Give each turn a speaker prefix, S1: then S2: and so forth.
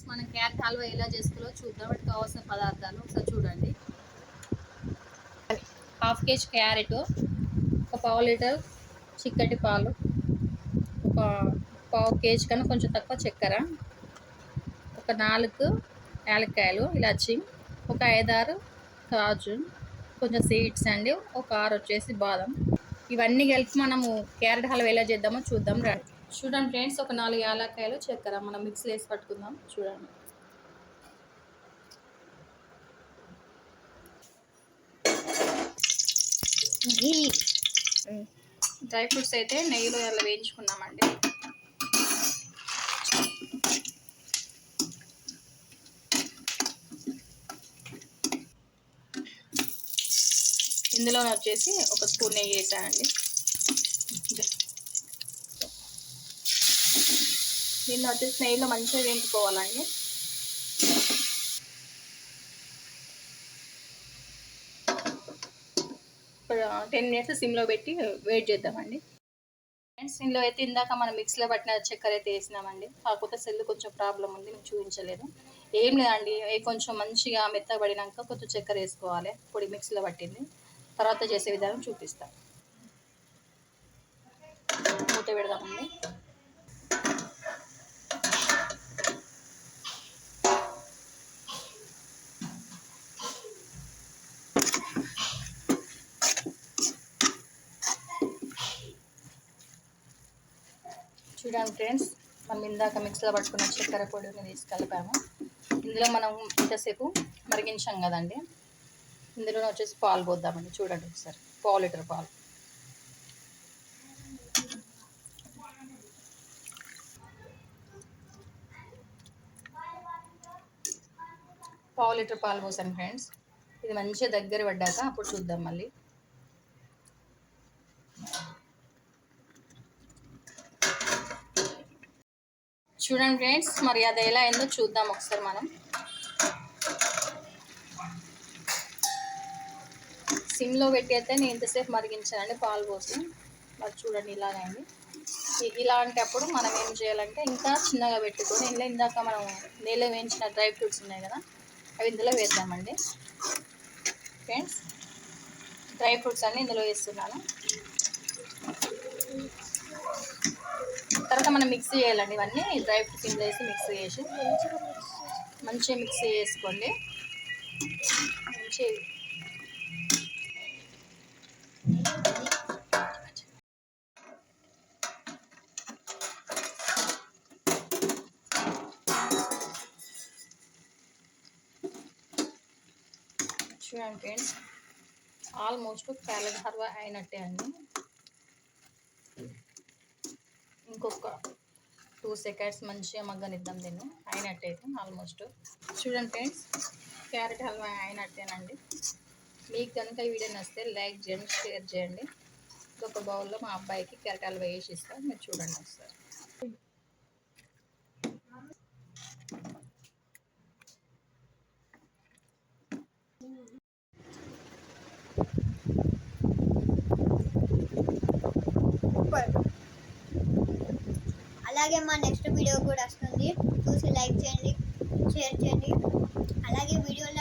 S1: మనం క్యారెట్ హల్వా ఎలా చేసుకోవాలో చూద్దాం. వాటికి కావాల్సిన పదార్థాలు ఒకసారి చూడండి. హాఫ్ కేజీ క్యారెట్, ఒక పావు లీటర్ చిక్కటి పాలు, ఒక పావు కేజీ కన్నా కొంచెం తక్కువ చక్కెర, ఒక 4 యాలక్కాయలు ఇలాచి, ఒక 5-6 కాజు, కొంచెం సీడ్స్ అండి, ఒక 6 వచ్చేసి బాదం. ఇవన్నీ కలిపి మనము క్యారెట్ హల్వా ఎలా చేద్దామో చూద్దాం రండి. చూడండి ఫ్రెండ్స్, ఒక 4 యాలక్కాయలు, చక్కెర మనం మిక్సీలో వేసి పట్టుకుందాం. చూడండి. ఘీ, డ్రై ఫ్రూట్స్ అయితే నెయ్యిలో అలా వేయించుకున్నామండి. ఇందులో వచ్చేసి ఒక స్పూన్ నెయ్యి వేసానండి. దీన్ని వచ్చేసి నెయ్యిలో మంచిగా వేయించుకోవాలండి. ఒక 10 మినిట్స్ సిమ్లో పెట్టి వెయిట్ చేద్దామండి. ఫ్రెండ్స్, ఇందులో అయితే ఇందాక మనం మిక్సీలో పట్టిన చక్కెర అయితే వేసినామండి. కాకపోతే సెల్ కొంచెం ప్రాబ్లం ఉంది, మీకు చూపించలేదు. ఏం లేదండి, కొంచెం మంచిగా మెత్తబడినాక కొంచెం చక్కెర వేసుకోవాలి. పొడి మిక్సీలో పట్టింది. తర్వాత చేసే విధానం చూపిస్తాం. మూత పెడదామండి. చూడండి ఫ్రెండ్స్, మనం ఇందాక మిక్సీలో పట్టుకున్న చక్కెర పొడిని తీసి కలిపాము. ఇందులో మనం ఇంతసేపు మరిగించాం కదండి, ఇందులో వచ్చేసి పాలు పోద్దామండి. చూడండి ఒకసారి, పావు లీటర్ పాలు. పావు లీటర్ పాలు పోసాను ఫ్రెండ్స్. ఇది మంచిగా దగ్గర పడ్డాక అప్పుడు చూద్దాం మళ్ళీ. చూడండి ఫ్రెండ్స్, మరి అది ఎలా అయిందో చూద్దాం ఒకసారి మనం. సిమ్లో పెట్టి అయితే నేను ఇంతసేపు మరిగించానండి పాలు పోసి. మరి చూడండి ఇలాగైంది. ఇలాంటప్పుడు మనం ఏం చేయాలంటే ఇంకా చిన్నగా పెట్టుకొని ఇందాక మనం నెయ్యిలో వేయించిన డ్రై ఫ్రూట్స్ ఉన్నాయి కదా, అవి ఇందులో వేద్దామండి. ఫ్రెండ్స్, డ్రై ఫ్రూట్స్ అన్నీ ఇందులో వేస్తున్నాను. తర్వాత మనం మిక్సీ చేయాలండి. ఇవన్నీ డ్రై ఫ్రూట్స్ ఇందులో వేసి మిక్సీ చేసి మంచిగా మిక్సీ చేసుకోండి. మంచిగా చూడండి ఫ్రెండ్స్, ఆల్మోస్ట్ క్యారెట్ హల్వా అయినట్టే అండి. ఇంకొక 2 సెకండ్స్ మంచిగా మగ్గనిద్దాం దీన్ని. అయినట్టయితే ఆల్మోస్ట్. చూడండి ఫ్రెండ్స్, క్యారెట్ హల్వా అయినట్టేనండి. మీకు కనుక ఈ వీడియో నచ్చితే లైక్ చేయండి, షేర్ చేయండి. ఇంకొక బౌల్లో మా అబ్బాయికి క్యారెట్ హల్వా వేసి ఇస్తాను, మీరు చూడండి ఒకసారి.
S2: అలాగే మా నెక్స్ట్ వీడియో కూడా వస్తుంది, చూసి లైక్ చేయండి, షేర్ చేయండి. అలాగే వీడియోలో